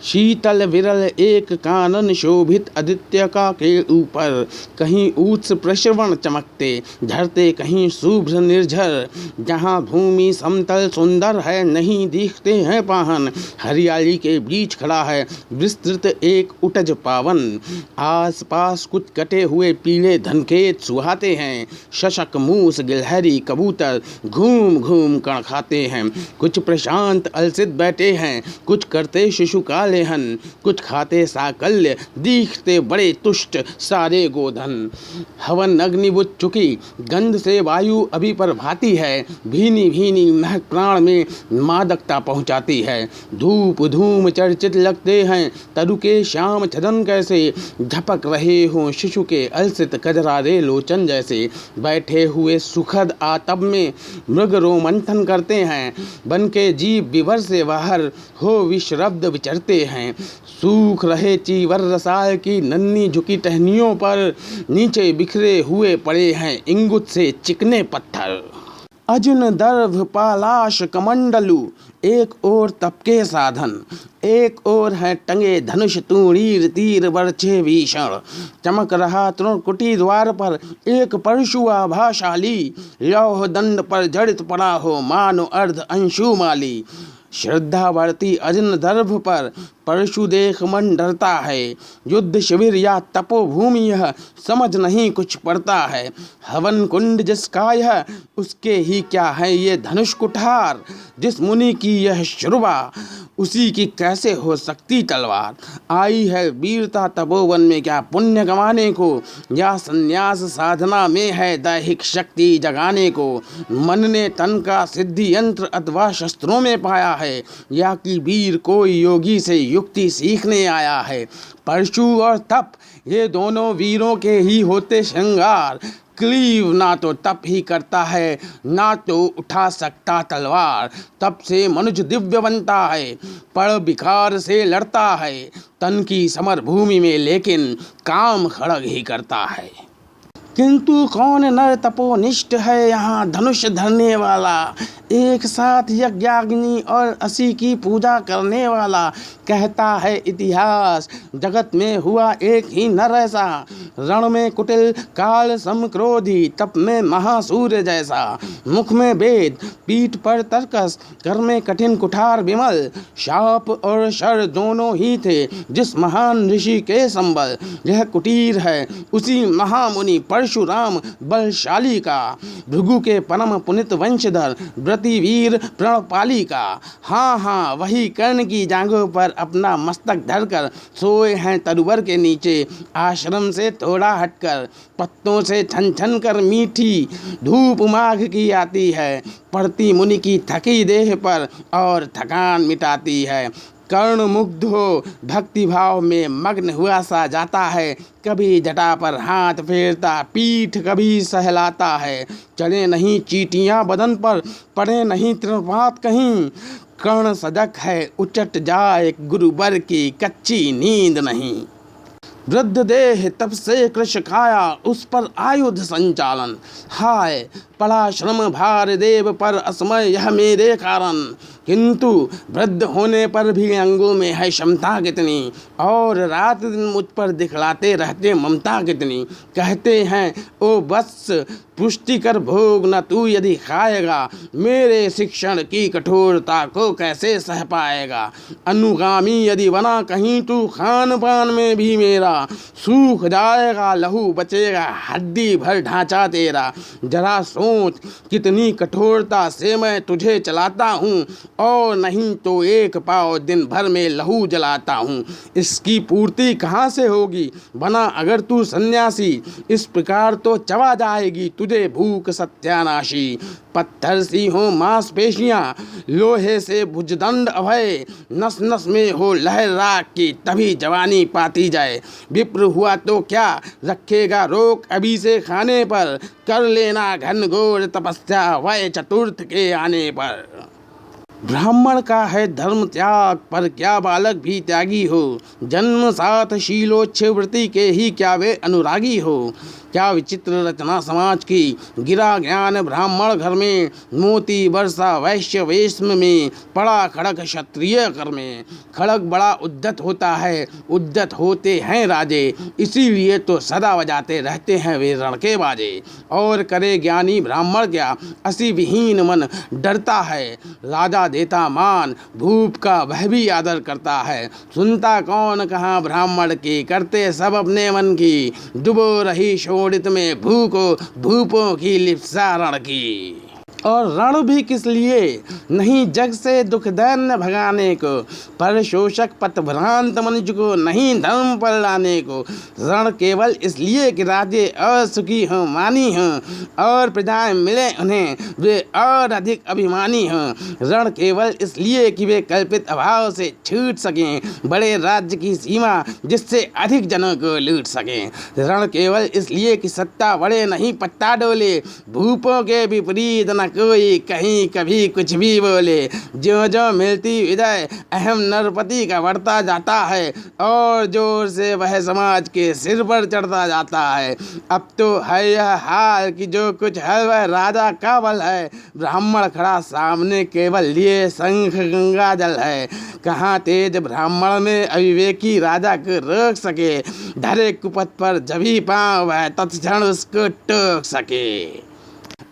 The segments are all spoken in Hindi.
शीतल विरल एक कानन शोभित आदित्य का के ऊपर, कहीं ऊत्स प्रश्रवण चमकते झरते, कहीं शुभ्र निर्झर। जहाँ भूमि समतल सुंदर है, नहीं दिखते हैं पाहन। हरियाली के बीच खड़ा है विस्तृत एक उटज पावन। आस पास कुछ कटे हुए पीले धनखेत सुहाते हैं। शशक मूस गिलहरी कबूतर घूम घूम कण खाते हैं। कुछ प्रशांत अलसित बैठे हैं, कुछ करते शिशु का लेहन, कुछ खाते साकल्य, दिखते बड़े तुष्ट सारे गोधन। हवन अग्नि बुझ चुकी, गंध से वायु अभी पर भाती है। भीनी भीनी महक प्राण में मादकता पहुंचाती है। धूप धूम चर्चित लगते हैं, तरु के श्याम छदन कैसे झपक रहे हों शिशु के अलसित कजरारे लोचन जैसे। बैठे हुए सुखद आतप में मृग रोमंथन करते हैं, बन के जीव विवर से बाहर हो विश्रब्द विचरते हैं। सूख रहे चीवर रसाल की नन्ही झुकी टहनियों पर नीचे बिखरे हुए पड़े हैं इंगुत से चिकने पत्थर। अजुन दर्भ पालाश कमंडलु, एक ओर तप के साधन, एक ओर है टंगे धनुष तूणीर तीर बरछे भीषण। चमक रहा तृणकुटी द्वार पर एक परशु आभाशाली, लौह दंड पर जड़ित पड़ा हो मानो अर्ध अंशुमाली। श्रद्धा बढ़ती अजन दर्भ पर परशु देख मन डरता है। युद्ध शिविर या तपोभूमि यह समझ नहीं कुछ पड़ता है। हवन कुंड जिसका यह, उसके ही क्या है ये धनुष कुठार। जिस मुनि की यह शुरुआ, उसी की कैसे हो सकती तलवार। आई है वीरता तपोवन में क्या पुण्य कमाने को, या संन्यास साधना में है दैहिक शक्ति जगाने को। मन ने तन का सिद्धि यंत्र अथवा शस्त्रों में पाया है, या कि वीर कोई योगी से युक्ति सीखने आया है। परशु और तप ये दोनों वीरों के ही होते श्रृंगार। क्लीव ना तो तप ही करता है, ना तो उठा सकता तलवार। तप से मनुष्य दिव्य बनता है, पर विकार से लड़ता है। तन की समर भूमि में लेकिन काम खड़ग ही करता है। किंतु कौन नर तपोनिष्ठ है यहाँ धनुष धरने वाला, एक साथ यज्ञाग्नि और असी की पूजा करने वाला। कहता है इतिहास जगत में हुआ एक ही नर ऐसा, रण में कुटिल काल समक्रोधी, तप में महासूर्य जैसा। मुख में वेद, पीठ पर तर्कस, कर में कठिन कुठार विमल। शाप और शर दोनों ही थे जिस महान ऋषि के संबल। यह कुटीर है उसी महामुनि परशुराम बलशाली का, भृगु के परम पुनित वंशधर वीर प्रणपाली का। हाँ हाँ वही कर्ण की जांघों पर अपना मस्तक धरकर सोए हैं तरुवर के नीचे, आश्रम से थोड़ा हटकर। पत्तों से छन छन कर मीठी धूप माघ की आती है, पड़ती मुनि की थकी देह पर और थकान मिटाती है। कर्ण मुग्ध हो भक्ति भाव में मग्न हुआ सा जाता है। कभी जटा पर हाथ फेरता, पीठ कभी सहलाता है। चढ़े नहीं चीटियाँ बदन पर, पड़े नहीं तृणपात कहीं। कर्ण सजग है उचट जाए गुरुवर की कच्ची नींद नहीं। वृद्ध देह तब से कृश खाया, उस पर आयुध संचालन। हाय पड़ा श्रम भार देव पर असमय यह मेरे कारण। किंतु वृद्ध होने पर भी अंगों में है क्षमता कितनी, और रात दिन मुझ पर दिखलाते रहते ममता कितनी। कहते हैं ओ वत्स पुष्टि कर भोग न तू यदि खाएगा, मेरे शिक्षण की कठोरता को कैसे सह पाएगा। अनुगामी यदि बना कहीं तू, खान पान में भी मेरा सूख जाएगा लहू बचेगा हड्डी भर ढांचा तेरा। जरा सोच कितनी कठोरता से मैं तुझे चलाता हूँ, और नहीं तो एक पाव दिन भर में लहू जलाता हूँ। इसकी पूर्ति कहाँ से होगी बना अगर तू सन्यासी। इस प्रकार तो चबा जाएगी तुझे भूख सत्यानाशी। पत्थर सी हो मांसपेशियाँ, लोहे से भुजदंड अभय, नस नस में हो लहर राग की तभी जवानी पाती जाए। विप्र हुआ तो क्या रखेगा रोक अभी से खाने पर, कर लेना घनघोर तपस्या वय चतुर्थ के आने पर। ब्राह्मण का है धर्म त्याग, पर क्या बालक भी त्यागी हो। जन्म साथ शीलोच्छ वृत्ति के ही क्या वे अनुरागी हो। क्या विचित्र रचना समाज की। गिरा ज्ञान ब्राह्मण घर में, मोती वर्षा वैश्य वेश्म में, पड़ा खड़ग क्षत्रिय कर में। खड़ग बड़ा उद्यत होता है, उद्यत होते हैं राजे, इसीलिए तो सदा बजाते रहते हैं वे रण के बाजे। और करे ज्ञानी ब्राह्मण क्या, असी विहीन मन डरता है। राजा देता मान, भूप का वह भी आदर करता है। सुनता कौन कहाँ ब्राह्मण की, करते सब अपने मन की। डुबो रही शोणित में भूपों की लिप्सा रण की। और रण भी किस लिए, नहीं जग से दुख दैन्य भगाने को, पर शोषक पथभ्रांत मनुष्य को नहीं धर्म पर लाने को। रण केवल इसलिए कि राजे असुखी हों मानी हों, और प्रजाएं मिले उन्हें वे और अधिक अभिमानी हों। रण केवल इसलिए कि वे कल्पित अभाव से छूट सकें, बड़े राज्य की सीमा जिससे अधिक जनों को लूट सकें। रण केवल इसलिए कि सत्ता बड़े नहीं पत्ता डोले, भूपों के विपरीत न कोई कहीं कभी कुछ भी बोले। जो जो मिलती विजय अहम नरपति का बढ़ता जाता है, और जोर से वह समाज के सिर पर चढ़ता जाता है। अब तो है यह हाल कि जो कुछ है वह राजा का बल है। ब्राह्मण खड़ा सामने केवल लिए शंख गंगा जल है। कहाँ तेज ब्राह्मण में अविवेकी राजा को रोक सके, धरे कुपथ पर जभी पाँव वह तत्क्षण उसको टोक सके।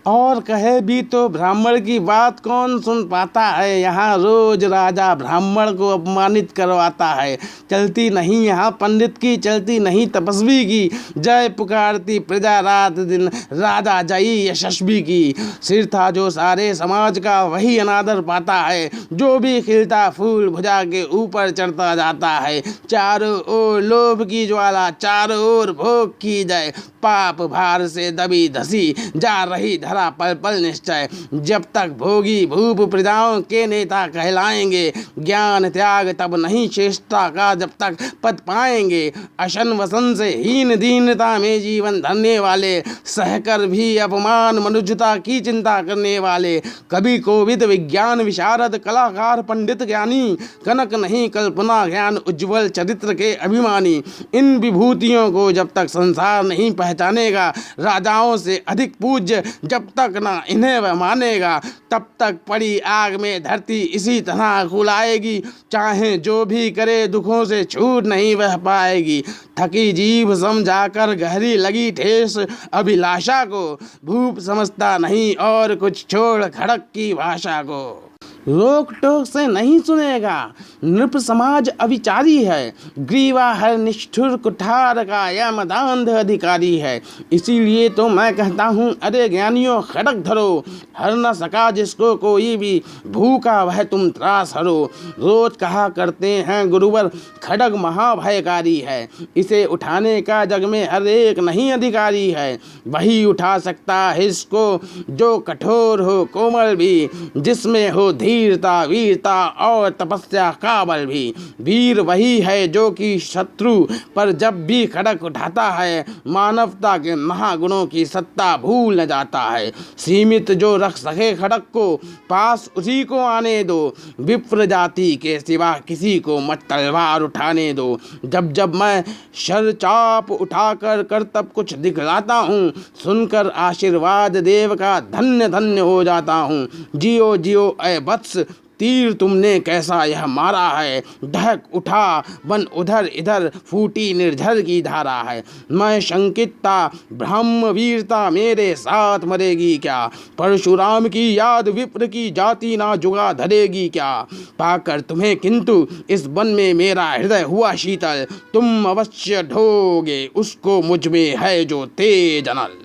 और कहे भी तो ब्राह्मण की बात कौन सुन पाता है। यहाँ रोज राजा ब्राह्मण को अपमानित करवाता है। चलती नहीं यहाँ पंडित की, चलती नहीं तपस्वी की, जय पुकारती प्रजा रात दिन राजा जयी यशस्वी की। सिर था जो सारे समाज का वही अनादर पाता है, जो भी खिलता फूल भुजा के ऊपर चढ़ता जाता है। चारों ओर लोभ की ज्वाला, चारों ओर भोग की जय, पाप भार से दबी धसी जा रही धरा पल पल निश्चय। जब तक भोगी भूप प्रजाओं के नेता कहलाएंगे, ज्ञान त्याग तब नहीं चेष्टा का जब तक पद पाएंगे। अशन वसन से हीन दीनता में जीवन धरने वाले, सहकर भी अपमान मनुष्यता की चिंता करने वाले, कवि कोविद विज्ञान विशारद कलाकार पंडित ज्ञानी, कनक नहीं कल्पना ज्ञान उज्ज्वल चरित्र के अभिमानी। इन विभूतियों को जब तक संसार नहीं पहचानेगा, राजाओं से अधिक पूज्य जब तक ना इन्हें वह मानेगा, तब तक पड़ी आग में धरती इसी तरह खुलाएगी। चाहे जो भी करे दुखों से छूट नहीं वह पाएगी। थकी जीभ समझाकर गहरी लगी ठेस अभिलाषा को, भूप समझता नहीं और कुछ छोड़ खड़क की भाषा को। रोक टोक से नहीं सुनेगा, नृप समाज अविचारी है, ग्रीवा हर निष्ठुर कुठार का यमदांध अधिकारी है। इसीलिए तो मैं कहता हूँ अरे ज्ञानियों खड़ग धरो, हर न सका जिसको कोई भी, भूखा वह तुम त्रास हरो। रोज कहा करते हैं गुरुवर खड़ग महाभयकारी है, इसे उठाने का जग में हर एक नहीं अधिकारी है। वही उठा सकता है इसको जो कठोर हो कोमल भी, जिसमें हो धीरता वीरता और तपस्या का बल भी। वीर वही है जो कि शत्रु पर जब भी खड़ग उठाता है, मानवता के महागुणों की सत्ता भूल न जाता है। सीमित जो रख सके खड़ग को, पास उसी को आने दो, विप्र जाति के सिवा किसी को मत तलवार उठाने दो। जब जब मैं शर चाप उठाकर कर तब कुछ दिखलाता हूँ, सुनकर आशीर्वाद देव का धन्य धन्य हो जाता हूँ। जियो जियो ऐ वत्स, तीर तुमने कैसा यह मारा है, ढहक उठा बन उधर इधर फूटी निर्झर की धारा है। मैं शंकितता ब्रह्म वीरता मेरे साथ मरेगी क्या, परशुराम की याद विप्र की जाति ना जुगा धरेगी क्या। पाकर तुम्हें किंतु इस वन में मेरा हृदय हुआ शीतल, तुम अवश्य ढोगे उसको मुझ में है जो तेज अनल।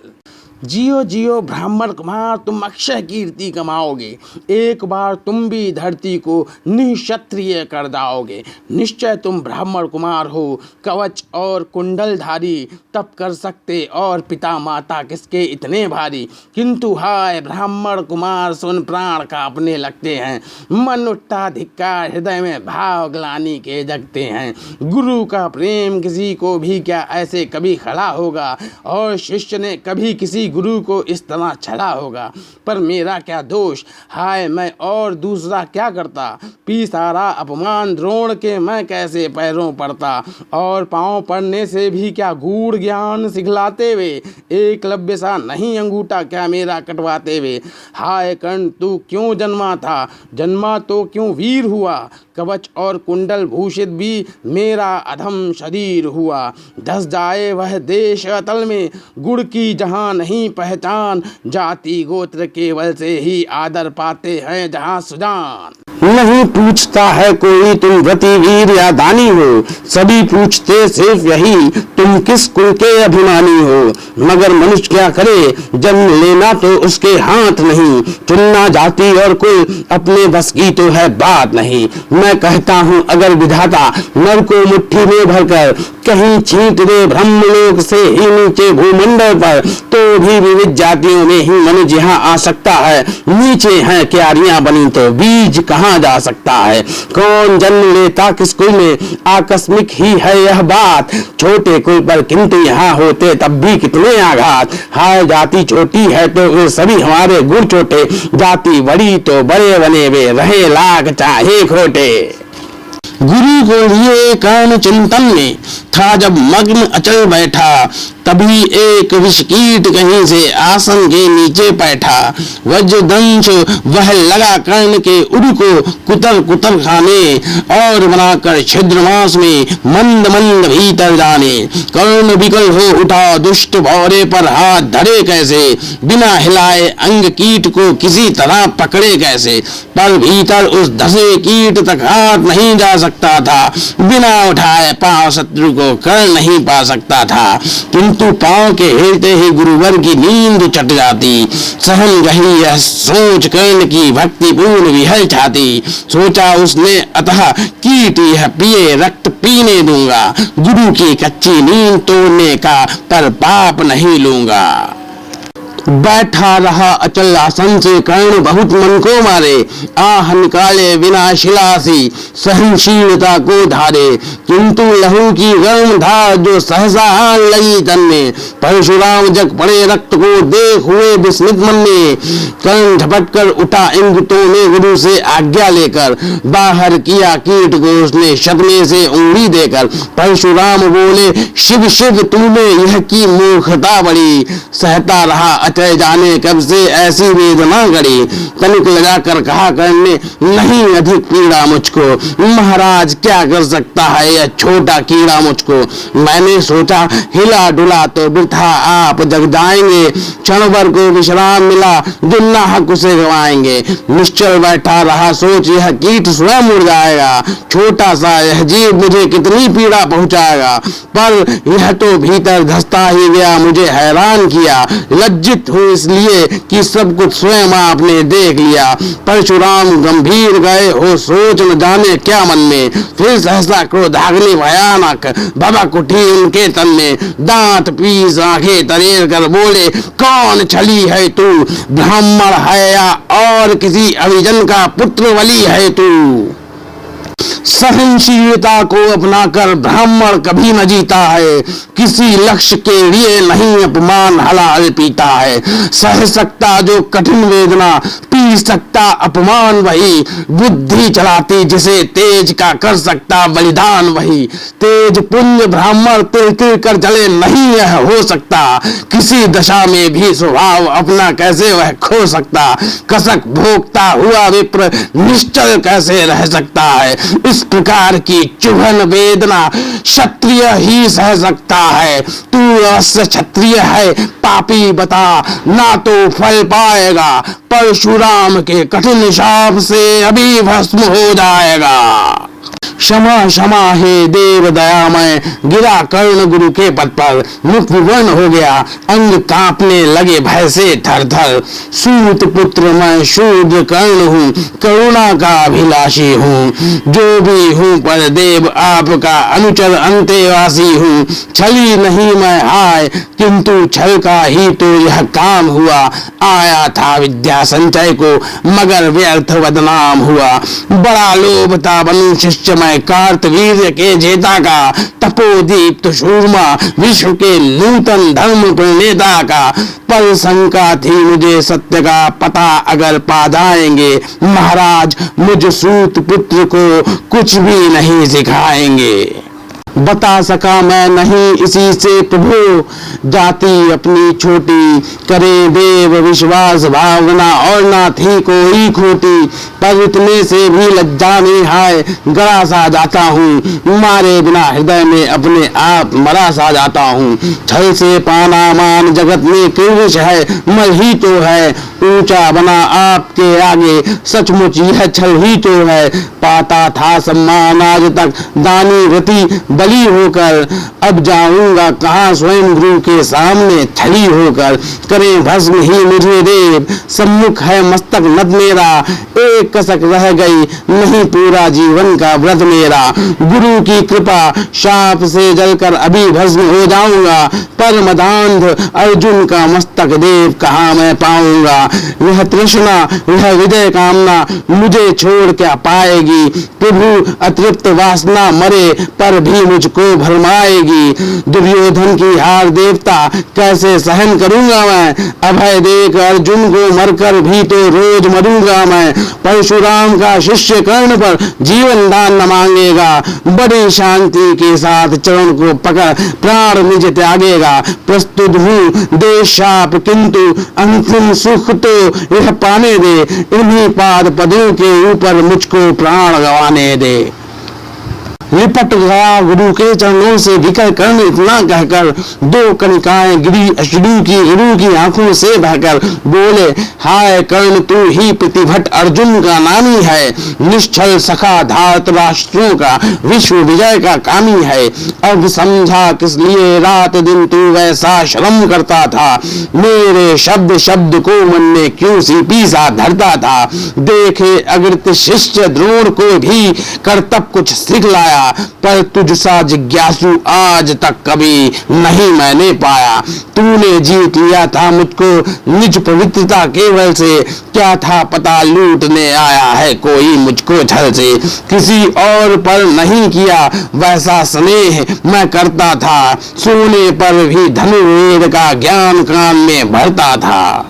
जियो जियो ब्राह्मण कुमार, तुम अक्षय कीर्ति कमाओगे, एक बार तुम भी धरती को निःक्षत्रिय कर जाओगे। निश्चय तुम ब्राह्मण कुमार हो, कवच और कुंडलधारी, तप कर सकते और पिता माता किसके इतने भारी। किंतु हाय ब्राह्मण कुमार सुन प्राण कांपने लगते हैं, मन उठता धिक्कार हृदय में भाव ग्लानि के जगते हैं। गुरु का प्रेम किसी को भी क्या ऐसे कभी खड़ा होगा, और शिष्य ने कभी किसी गुरु को इस तरह छला होगा। पर मेरा क्या दोष, हाय मैं और दूसरा क्या करता। पी सारा अपमान द्रोण के मैं कैसे पैरों पड़ता। और पाँव पड़ने से भी क्या गूढ़ ज्ञान सिखलाते वे। एकलव्य सा नहीं अंगूठा क्या मेरा कटवाते वे। हाय कर्ण तू क्यों जन्मा था, जन्मा तो क्यों वीर हुआ। कवच और कुंडल भूषित भी मेरा अधम शरीर हुआ। धस जाए वह देश अतल में, गुड़ की जहाँ नहीं पहचान। जाति गोत्र केवल से ही आदर पाते हैं जहाँ सुजान। नहीं पूछता है कोई तुम व्रती वीर या दानी हो, सभी पूछते सिर्फ यही तुम किस कुल के अभिमानी हो। मगर मनुष्य क्या करे, जन्म लेना तो उसके हाथ नहीं, चुनना जाति और कुल अपने बस की तो है बात नहीं। मैं कहता हूँ अगर विधाता नर को मुट्ठी में भरकर कहीं छींट दे ब्रह्मलोक से ही नीचे भूमंडल पर, तो भी विविध जातियों में ही मनुष्य यहाँ आ सकता है। नीचे हैं क्यारियां बनी तो बीज कहाँ जा सकता है। कौन जन्म लेता किस कुल में, आकस्मिक ही है यह बात। छोटे कुल पर किंतु यहाँ होते तब भी कितने आघात। हाय जाति छोटी है तो वे सभी हमारे गुण छोटे, जाति बड़ी तो बड़े बने वे रहे लाख चाहे खोटे। गुरु को लिए कर्ण चिंतन में था जब मग्न अचल बैठा, तभी एक विषकीट कहीं से आसन के नीचे बैठा। वज्रदंश वह लगा कर्ण के उर को कुतर कुतर खाने, और बनाकर छिद्र मांस में मंद मंद भीतर जाने। कर्ण विकल हो उठा दुष्ट भौरे पर हाथ धरे कैसे, बिना हिलाए अंग कीट को किसी तरह पकड़े कैसे। पर भीतर उस धसे कीट तक हाथ नहीं जा सकता था, बिना उठाए पांव शत्रु को कर नहीं पा सकता था। किंतु पांव के हिलते ही गुरुवर की नींद चट जाती। सहन रही यह सोच कर्ण की भक्तिपूर्ण विहल छाती। सोचा उसने अतः कीट यह पिए रक्त पीने दूंगा, गुरु की कच्ची नींद तोड़ने का पर पाप नहीं लूंगा। बैठा रहा अचल आसन से कर्ण बहुत मन को मारे, आह निकाले बिना शिलासी सहनशीलता को धारे। किंतु लहू की गर्म धार जो सहसा आन लगी तन में, परशुराम जग पड़े रक्त को देख हुए विस्मित मन में। कर्ण झपट कर उठा इंद्रियों में गुरु से आज्ञा लेकर, बाहर किया कीट को उसने शत में से उंगली देकर। परशुराम बोले शिव शिव तूने यह की मूर्खता बड़ी, सहता रहा अचय जाने कब से ऐसी वेदना गड़ी। तनिक लगाकर कहा करने नहीं अधिक पीड़ा मुझको, महाराज क्या कर सकता है यह छोटा कीड़ा मुझको। मैंने सोचा हिला डुला तो वृथा आप जग जाएंगे, क्षण भर को विश्राम मिला जो नाहक उसे गवाएंगे। निश्चल बैठा रहा सोच यह कीट स्वयं उड़ जाएगा, छोटा सा यह जीव मुझे कितनी पीड़ा पहुंचाएगा। पर यह तो भीतर धसता ही गया, मुझे हैरान किया। लज्जित हूँ इसलिए कि सब कुछ स्वयं आपने देख लिया। परशुराम गंभीर गए हो सोच न जाने क्या मन में, फिर सहसा क्रोधाग्नि भयानक भभक उठी उनके तन में। दांत पीस आंखें तरेर कर बोले कौन छली है तू, ब्राह्मण है या और किसी अभिजन का पुत्र बलि है तू। सहनशीलता को अपनाकर ब्राह्मण कभी न जीता है, किसी लक्ष्य के लिए नहीं अपमान हलाल पीता है। सह सकता जो कठिन वेदना, पी सकता अपमान वही, बुद्धि चलाती जिसे तेज का कर सकता बलिदान वही। तेज पुण्य ब्राह्मण तिल तिल कर जले नहीं यह हो सकता, किसी दशा में भी स्वभाव अपना कैसे वह खो सकता। कसक भोगता हुआ विप्र निश्चल कैसे रह सकता है, इस प्रकार की चुभन वेदना क्षत्रिय ही सह सकता है। तू अवश्य क्षत्रिय है, पापी बता ना तो फल पाएगा, परशुराम के कठिन शाप से अभी भस्म हो जाएगा। क्षमा क्षमा हे देव दयामय, गिरा कर्ण गुरु के पद पर, मुख विवर्ण हो गया, अंग कांपने लगे भय से थर थर। सूत पुत्र मैं शूद्र कर्ण हूँ, करुणा का अभिलाषी हूँ, जो भी हूँ पर देव आपका अनुचर अंतेवासी हूँ। छली नहीं मैं हाय, किंतु छल का ही तो यह काम हुआ। आया था विद्या संचय को, मगर व्यर्थ बदनाम हुआ। बड़ा लोभ था बनु शिष्य मैं मैं कार्तवीर्य के जेता का, तपोदीप्त शूरमा विश्व के नूतन धर्म प्रणेता का। पर शंका थी मुझे सत्य का पता अगर पा जाएंगे, महाराज मुझ सूत पुत्र को कुछ भी नहीं सिखाएंगे। बता सका मैं नहीं इसी से प्रभु, जाति अपनी छोटी करे देव विश्वास भावना और ना थी कोई खोटी। पर इतने से भी लज्जा में हाय गड़ा सा जाता हूँ, मारे बिना हृदय में अपने आप मरा सा जाता हूँ। छल से पाना मान जगत में किल्बिश है, मल ही तो है ऊंचा बना आपके आगे, सचमुच यह छल ही तो है। पाता था सम्मान आज तक दानी व्रती बली होकर, अब जाऊंगा कहाँ स्वयं गुरु के सामने छली होकर। करें भस्म ही मुझे देव, सम्मुख है मस्तक नद मेरा, एक कसक रह गई नहीं पूरा जीवन का व्रत मेरा। गुरु की कृपा शाप से जलकर अभी भस्म हो जाऊंगा, पर मदांध अर्जुन का मस्तक देव कहाँ मैं पाऊंगा। यह तृष्णा यह विजय कामना मुझे छोड़ क्या पाएगी, प्रभु अतृप्त वासना मरे पर भी मुझको भरमाएगी। दुर्योधन की हार देवता कैसे सहन करूंगा मैं, अभय देख अर्जुन को मरकर भी तो रोज मरूंगा मैं। परशुराम का शिष्य कर्ण पर जीवन दान न मांगेगा, बड़ी शांति के साथ चरण को पकड़ प्राण निज त्यागेगा। प्रस्तुत हूँ देश शाप किंतु अंतिम सुख तो यह पाने दे, इन्हीं पाद पदों के ऊपर मुझको प्राण गंवाने दे। लिपट गया गुरु के चरणों से विकल कर्ण इतना कहकर, दो कनिकाएं गिरी अश्रु की गुरु की आंखों से बहकर। बोले हाय कर्ण तू ही प्रतिभट अर्जुन का नामी है, निश्चल सखा धात राष्ट्रों का विश्व विजय का कामी है। अब समझा किस लिए रात दिन तू वैसा श्रम करता था, मेरे शब्द शब्द को मन में क्यों सीपी सा धरता था। देखे अग्रत शिष्य द्रोण को भी कर्तव्य कुछ सीख लाया, पर तुझ सा जिज्ञासु आज तक कभी नहीं मैंने पाया। तूने जीत लिया था मुझको निज पवित्रता केवल से, क्या था पता लूटने आया है कोई मुझको छल से। किसी और पर नहीं किया वैसा स्नेह मैं करता था, सोने पर भी धनुर्वेद का ज्ञान कान में भरता था।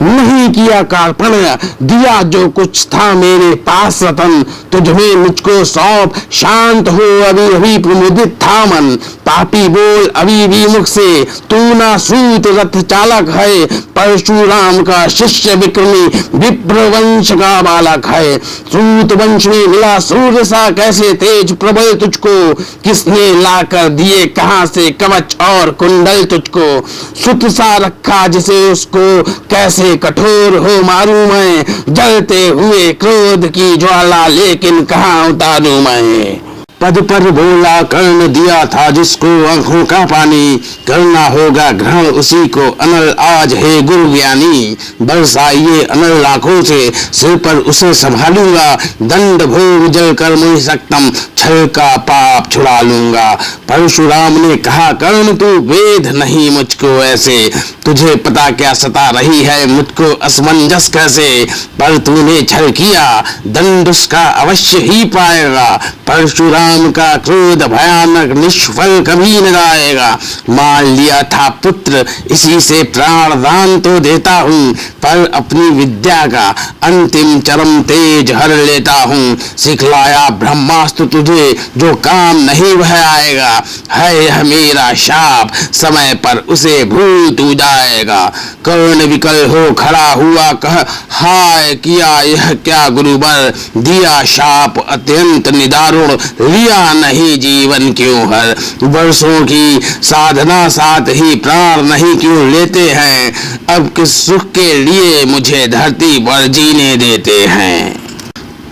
नहीं किया कार्पण्य दिया जो कुछ था मेरे पास रतन, तुझमें मुझको सौंप शांत हो अभी अभी प्रमुदित था मन। पापी बोल अभी भी मुख से तू ना सूत रथ चालक है, परशुराम का शिष्य विक्रमी विप्रवंश का बालक है। सूत वंश में मिला सूर्य सा कैसे तेज प्रबल तुझको, किसने लाकर दिए कहां से कवच और कुंडल तुझको। सुत सा रखा जिसे उसको कैसे कठोर हो मारूं मैं, जलते हुए क्रोध की ज्वाला लेकिन कहां उतारूं मैं। पद पर बोला कर्ण दिया था जिसको आंखों का पानी, करना होगा ग्रहण उसी को अनल आज है गुरु ज्ञानी। बरसाइए अनल लाखों से सिर पर उसे संभालूंगा, दंड भोग जल कर मुझ सकतम छल का पाप छुड़ा लूंगा। परशुराम ने कहा कर्ण तू वेद नहीं मुझको ऐसे, तुझे पता क्या सता रही है मुझको असमंजस कैसे। पर तूने छल किया दंड उसका अवश्य ही पाएगा, परशुराम का क्रोध भयानक निष्फल कभी न जाएगा। मान लिया था पुत्र इसी से प्राण दान तो देता हूँ, पर अपनी विद्या का अंतिम चरम तेज हर लेता हूँ। सिखलाया ब्रह्मास्त्र तुझे जो काम नहीं वह आएगा, है यह मेरा शाप समय पर उसे भूल तू जाएगा। कर्ण विकल हो खड़ा हुआ कह हाय किया यह क्या गुरुवर, दिया शाप अत्यंत निदारुण लिया नहीं जीवन क्यों हर। वर्षों की साधना साथ ही प्राण नहीं क्यों लेते हैं, अब किस सुख के लिए मुझे धरती पर जीने देते हैं।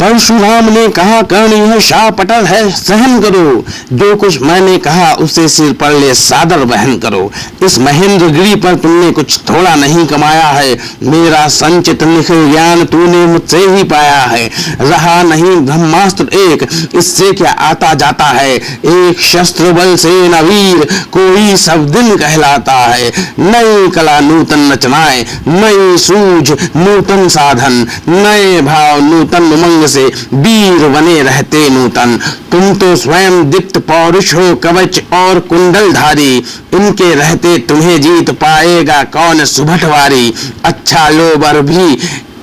परशुराम ने कहा कर्ण यह शाप अटल है सहन करो, जो कुछ मैंने कहा उसे सिर पर ले सादर वहन करो। इस महेंद्र गिरी पर तुमने कुछ थोड़ा नहीं कमाया है, मेरा संचित निखिल ज्ञान तूने मुझसे ही पाया है। रहा नहीं ब्रह्मास्त्र एक इससे क्या आता जाता है, एक शस्त्र बल से न वीर कोई सब दिन कहलाता है। नई कला नूतन रचनाएं नई सूझ नूतन साधन, नए भाव नूतन उमंग रंग से वीर बने रहते नूतन। तुम तो स्वयं दीप्त पौरुष हो, कवच और कुंडलधारी, इनके रहते तुम्हें जीत पाएगा कौन सुभटवारी। अच्छा लो बर भी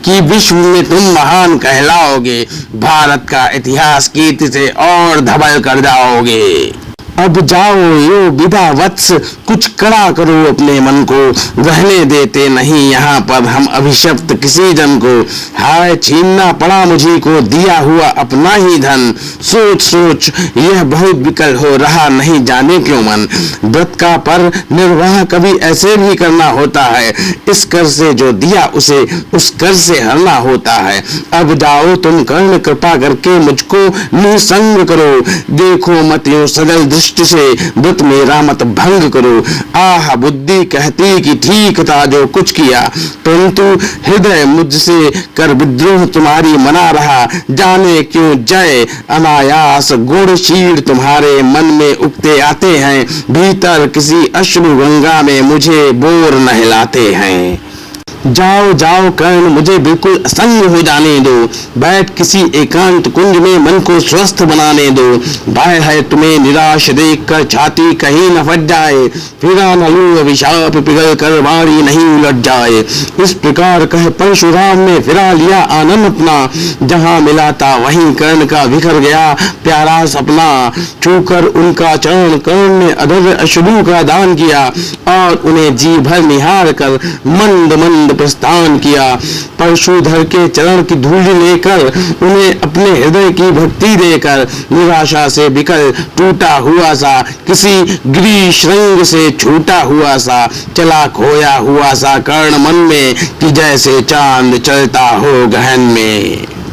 कि विश्व में तुम महान कहलाओगे, भारत का इतिहास कीर्ति से और धवल कर जाओगे। अब जाओ यो विदा वत्स, कुछ कड़ा करो अपने मन को, रहने देते नहीं यहाँ पर हम अभिशप्त किसी जन को। हाय छीनना पड़ा मुझी को दिया हुआ अपना ही धन, सोच सोच यह बहुत विकल हो रहा नहीं जाने क्यों मन। व्रत का पर निर्वाह कभी ऐसे भी करना होता है, इस कर से जो दिया उसे उस कर से हरना होता है। अब जाओ तुम कर्ण कृपा करके मुझको निसंग करो, देखो मत यूं सजल दृष्टि से व्रत मेरा मत भंग करो। आह बुद्धि कहती कि ठीक था जो कुछ किया, परंतु हृदय मुझसे कर विद्रोह तुम्हारी मना रहा। जाने क्यों जय अनायास गुण शीर तुम्हारे मन में उगते आते हैं, भीतर किसी अश्रु गंगा में मुझे बोर नहलाते हैं। जाओ जाओ कर्ण मुझे बिल्कुल असंग हो जाने दो, बैठ किसी एकांत कुंज में मन को स्वस्थ बनाने दो। भय है तुम्हें निराश देख कर छाती कहीं न फट जाए, फिरा न लूं अभिशाप पिघल कर वाणी नहीं उलट जाए। इस प्रकार कह परशुराम ने फिरा लिया आनंद अपना, जहाँ मिला था वहीं कर्ण का बिखर गया प्यारा सपना। छूकर उनका चरण कर्ण ने अधर अश्रु का दान किया, और उन्हें जी भर निहार कर मंद मंद प्रस्थान किया। परशुधर के चरण की धूल लेकर उन्हें अपने हृदय की भक्ति देकर, निराशा से बिकल टूटा हुआ सा किसी गिरी श्रृंग से छूटा हुआ सा, चला खोया हुआ सा कर्ण मन में कि जैसे चांद चलता हो गहन में।